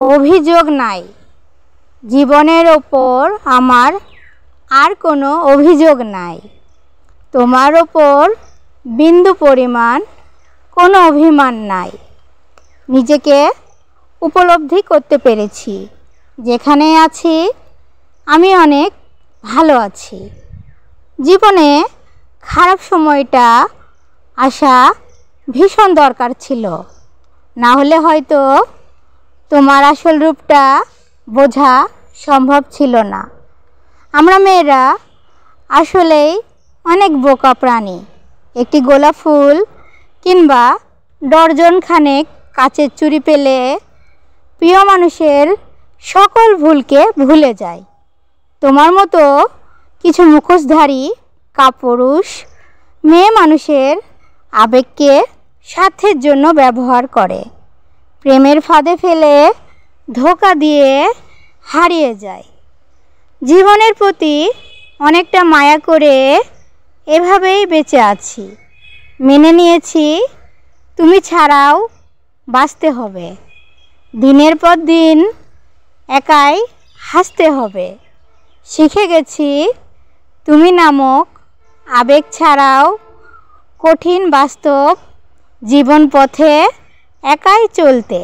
অভিযোগ নাই। জীবনের ওপর আমার আর কোনো অভিযোগ নাই। তোমার ওপর বিন্দু পরিমাণ কোনো অভিমান নাই। নিজেকে উপলব্ধি করতে পেরেছি, যেখানে আছি আমি অনেক ভালো আছি। জীবনে খারাপ সময়টা আসা ভীষণ দরকার ছিল, না হলে হয়তো তোমার আসল রূপটা বোঝা সম্ভব ছিল না। আমরা মেয়েরা আসলেই অনেক বোকা প্রাণী। একটি গোলাপ ফুল কিংবা ডর্জন খানেক কাচের চুড়ি পেলে প্রিয় মানুষের সকল ভুলকে ভুলে যায়। তোমার মতো কিছু মুখোশধারী কাপুরুষ মেয়ে মানুষের আবেগকে স্বার্থের জন্য ব্যবহার করে, প্রেমের ফাঁদে ফেলে ধোঁকা দিয়ে হারিয়ে যায়। জীবনের প্রতি অনেকটা মায়া করে এভাবেই বেঁচে আছি। মেনে নিয়েছি তুমি ছাড়াও বাঁচতে হবে। দিনের পর দিন একাই হাসতে হবে। শিখে গেছি তুমি নামক আবেগ ছাড়াও কঠিন বাস্তব জীবন পথে একাই চলতে।